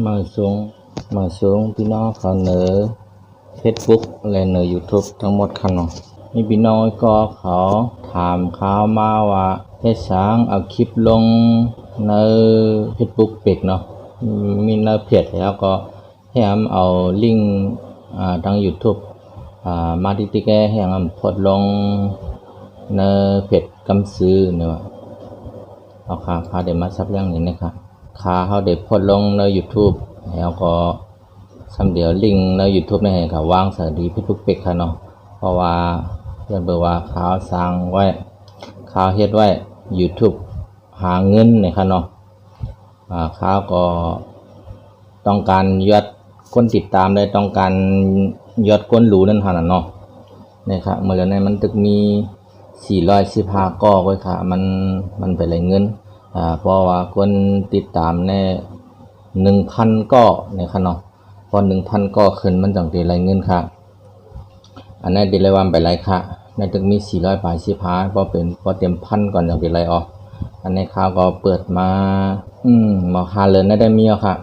มาสูงพี่น้องเขาเหนือ Facebook และเหนือ YouTube ทั้งหมดค่ะเนาะมีพี่น้องก็เขาถามข่าวมาว่าให้สร้างเอาคลิปลงใน Facebook เป็กเนาะมีในเพจแล้วก็ให้เอาลิงก์ทาง YouTube มาที่แกให้โพสต์ลงในเพจกำซื้อเนาะเอาค่ะเดี๋ยวมาซับเรื่องนี้นะครับเขาได้โพสต์ลงใน YouTube แล้วก็เดี๋ยวลิงก์ใน YouTube นี่ให้เขาวางสวัสดีFacebook เป็กค่ะเนาะเพราะว่าเพื่อนบอกว่าเขาสร้างไว้เขาเฮ็ดไว้ YouTube หาเงินเนี่ยค่ะเนาะเขาก็ต้องการยอดคนติดตามได้ต้องการยอดคนรู้นั่นค่ะเนาะนี่ค่ะเมื่อนั้นมันตึกมี415ก้อไว้ค่ะมันไปเลยเงินเพราะว่าคนติดตามใน 1,000 ก้อเนี่ยค่ะเนาะพอ 1,000 ก้อขึ้นมันจังได้รายเงินค่ะอันนั้นได้รายวันไปหลายค่ะในตึกมี485พอเต็มพันก่อนจังได้รายออกอันนี้ข่าวก็เปิดมาหมอคาเลยได้มีค่ะ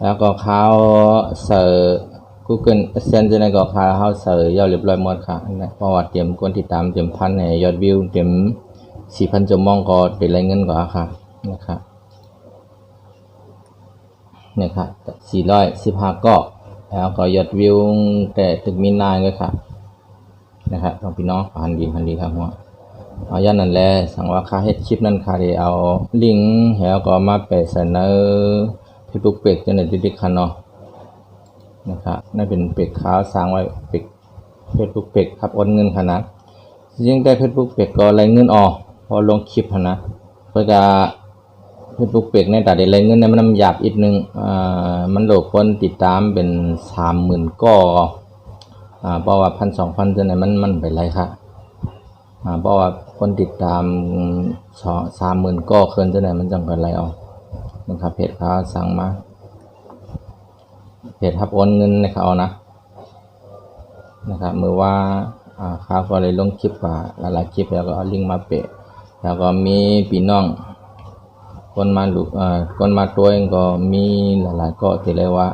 แล้วก็ข่าวเสิร์ช Google AdSense ในก็ข่าวเฮาเสิร์ชยอดเรียบร้อยหมดค่ะเพราะว่าเตรียมคนติดตามเตรียมพันให้ยอดวิวเตรียม 4,000 ชั่วโมงก็ได้รายเงินกว่าค่ะนะครับเนี่ยค่ะ415ก็แล้วก็ยอดวิวแต่ตึกมีนายก็ค่ะนะครับของพี่น้องพันดีครับหัวเอาอย่างนั้นแหละสั่งว่าค่าเฮ็ดคลิปนั้นค่ะได้เอาลิงก์แล้วก็มาแปะเสนอ Facebook เป็กจังได๋ติดๆค่ะเนาะนะครับนั่นเป็นเป็กขาวสร้างไว้เป็ก Facebook เป็กครับโอนเงินค่ะนะยิ่งได้ Facebook เป็กก็รายเงินออกพอลงคลิปนะเพื่อจะFacebook เป็กในแต่ได้รายเงินเนี่ยมันหยาบอีกนึงมันโหลดคนติดตามเป็น 30,000 ก้อเพราะว่า 1,000-2,000 จังได๋มันไปไรค่ะเพราะว่าคนติดตาม 30,000 ก้อขึ้นจังได๋มันจังไปไรออกนะครับเพจเขาสั่งมาเพจรับโอนเงินนะครับเอานะครับมือว่าเขาก็เลยลงคลิปว่าหลายๆคลิปแล้วก็เอาลิงก์มาเปะแล้วก็มีพี่น้องคนมาตัวเองก็มีหลายๆก็ที่เรียกว่า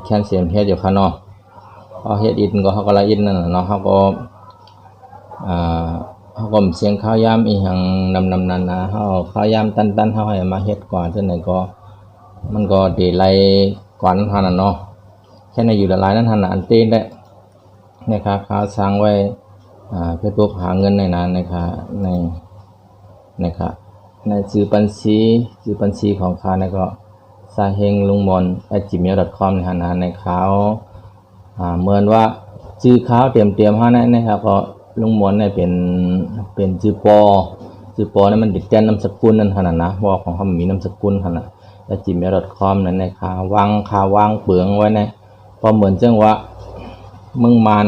แคนเซียมเฮ็ดอยู่ข้างนอกพอเฮ็ดอินก็เขาก็ละอินนั่นเนาะเขาก็เสียงข้าวยามอีหยังนำนั้นนะเฮาข้าวยามตันเฮาให้มาเฮ็ดก่อนจังได๋ก็มันก็ได้ไล่ก่อนนั้นน่ะเนาะแค่ในอยู่ละลายนั้นน่ะอันเต้นได้นะครับเขาสร้างไว้Facebook หาเงินในนั้นนะครับในชื่อบัญชีของเขาเนี่ยก็สาเฮงลุงมน @gmail.com นะในเขาเหมือนว่าชื่อเขาเตรียมๆเฮานะครับก็ลุงมนเนี่ยเป็นชื่อปอเนี่ยมันติดแทนนามสกุลนั่นขนาดนะเพราะของเขามีนามสกุลขนาดgmail.com นั่นในข่าววางเปลืองไว้นะพอเหมือนจังว่ามึงมาน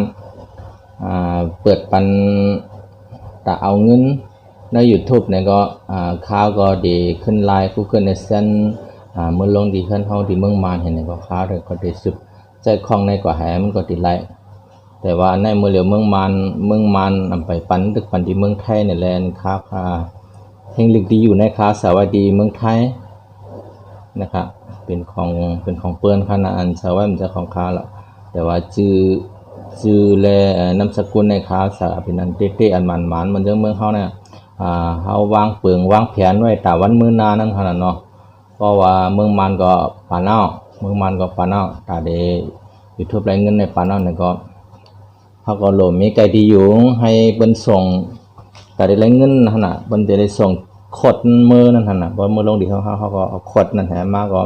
เปิดปันแต่เอาเงินใน YouTube เนี่ยก็ข่าวก็ดีขึ้นไลน์ Google AdSense เมื่อลงดีขึ้นเฮาที่เมืองมานเห็นก็ข่าวเลยก็ได้สุดใจคล่องในกว่าแหมก็ติดไลน์แต่ว่าในเมื่อเหลียวเมืองมานนำไปปันที่เมืองไทยเนี่ยแลนข่าวเฮงลึกดีอยู่ในข่าวสวัสดีเมืองไทยนะครับเป็นของเปิ้นค่ะนะอันสวัสดีมันจะของข่าวแล้วแต่ว่าชื่อและนามสกุลในข่าวสารเป็นอันเต้อันมันมันเรื่องเมืองเฮาเนี่ยเฮาวางเปิงวางแผนไว้แต่วันมื้อหน้านั่นขนาดเนาะเพราะว่าเมืองมันก็ปานเอาแต่ได้ YouTube รายเงินในปานเอาเนี่ยก็เฮาก็โหลดมีไกดีอยู่ให้เพิ่นส่งแต่ได้รายเงินนั่นน่ะเพิ่นจะได้ส่งโคดมือนั่นน่ะบ่มือลงดีเฮาก็เอาโคดนั่นแหมาก็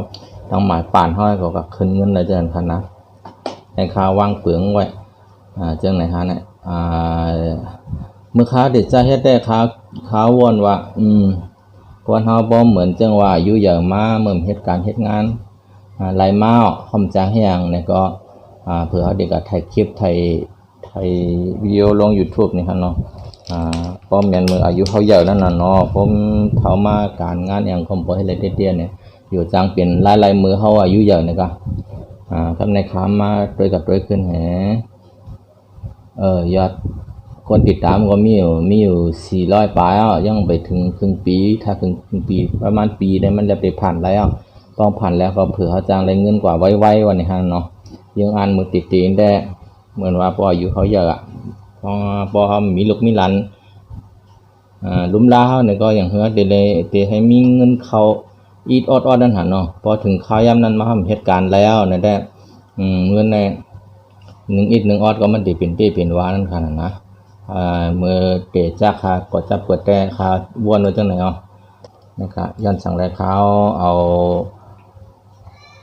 ทางหมายป่านเฮาก็ขึ้นเงินได้จังคั่นนะในข่าววางเปิงไว้จังไหนฮะเนี่ยเมื่อค้าเด็ดจะเฮ็ดได้ข่าววนว่าคนเฮาบ่เหมือนจังว่าอยู่อย่างมาเมื่อเฮ็ดการเฮ็ดงานหลายมาคอมจังแฮงเนี่ยก็เผื่อเฮาเด็กก็ถ่ายคลิปถ่ายวิดีโอลง YouTube นี่ครับเนาะเพราะแม่นมืออายุเขาเยอะนั่นน่ะเนาะผมเฒ่ามาการงานอย่างผมบ่ให้เลยเตี้ยๆเนี่ยอยู่จังเป็นหลายๆมือเฮาอายุเยอะเนี่ยก็ครับในข่าวมาด้วยขึ้นแหยอดคนติดตามก็มีอยู่400ปลายยังไปถึงครึ่งปีถ้าครึ่งปีประมาณปีได้มันจะไปผ่านแล้วแต่ ต้องผ่านแล้วก็เผื่อเขาจ้างได้เงินกว่าไว้วันนี้ฮะเนาะยังอ่านมือติดตีนได้เหมือนว่าพออายุเขาเยอะอ่ะพอเขามีลูกมีหลานลุ่มลาเขาเนี่ยก็อย่างเฮือเดเลยเดให้มีเงินเขาอีดออดนั่นหันเนาะพอถึงข้าวยามนั้นมาทำเหตุการณ์แล้วเนี่ยได้เงินใน1 อีด 1 ออดก็มันติเป็นเป้เป็นวานั่นขนาดนะเมื่อเตะจ้าคาก็จะเปิดแต่คาวนไว้จังไหนอ๋อนะครับย้อนสั่งแลเขาเอ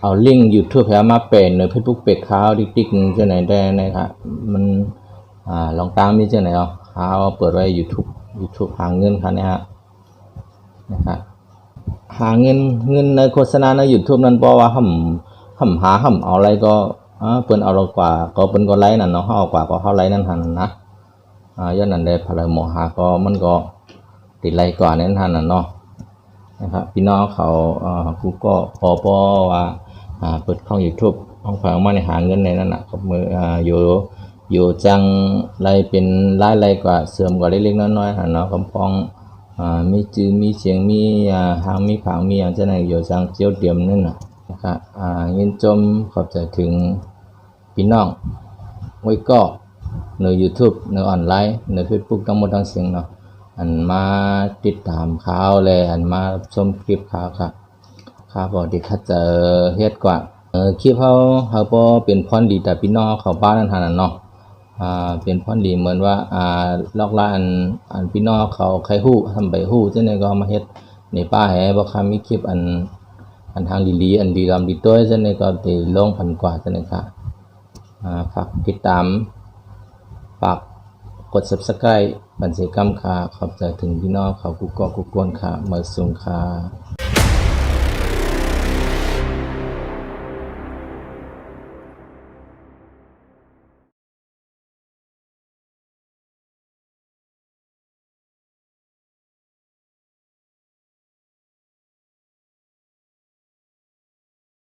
าลิงก์ YouTube แพ้มาเป็นใน Facebook เป็ดเขาติ๊กๆจังไหนได้นะครับมันลองตามมีจังไหนอ๋อเขาเปิดไว้ YouTube หาเงินค่ะเนี่ยฮะนะครับหาเงินในโฆษณาใน YouTube นั้นเพราะว่าหาเอาอะไรก็เปิ้นเอาเรากว่าก็เปิ้นก็ไลค์นั่นเนาะเฮาเอากว่าก็เฮาไลค์นั่นหั่นนะย้อนนั้นได้พลายหมอหาก็มันก็ติดไลค์กว่านั้นหั่นน่ะเนาะนะครับพี่น้องเขากูก็พอว่าเปิดช่อง YouTube ช่องฝากมาในหาเงินในนั้นน่ะก็มืออยู่จังไรเป็นรายกว่าเสื่อมกว่าเล็กๆน้อยๆหั่นเนาะกำพองมีจื่อมีเสียงมีหางมีผางมีอย่างจังได๋อยู่จังเจียวเตรียมนั่นน่ะนะครับยินจมขอบใจถึงพี่น้องไว้ก็ใน YouTube ในออนไลน์ใน Facebook ทั้งหมดทั้งเสียงเนาะอันมาติดตามข่าวเลยอันมาชมคลิปข่าวครับบ่ที่เขาจะเฮ็ดกว่าคลิปเขาบ่เป็นพรดีแต่พี่น้องเขาบ้านนั่นหั่นเนาะเป็นพรดีเหมือนว่าลอกลาอันพี่น้องเขาใครฮู้ทำใบฮู้จังได๋ก็มาเฮ็ดในป้าแหบ่คมีคลิปอันทางดีๆอันดีรำดีต้วยจังได๋ก็ได้ลงพันกว่าจังได๋ค่ะฝากติดตามฝากกด Subscribe บันเสกรรมค่ะขอบใจถึงพี่น้องเขากุกกวนค่ะมาส่งค่ะ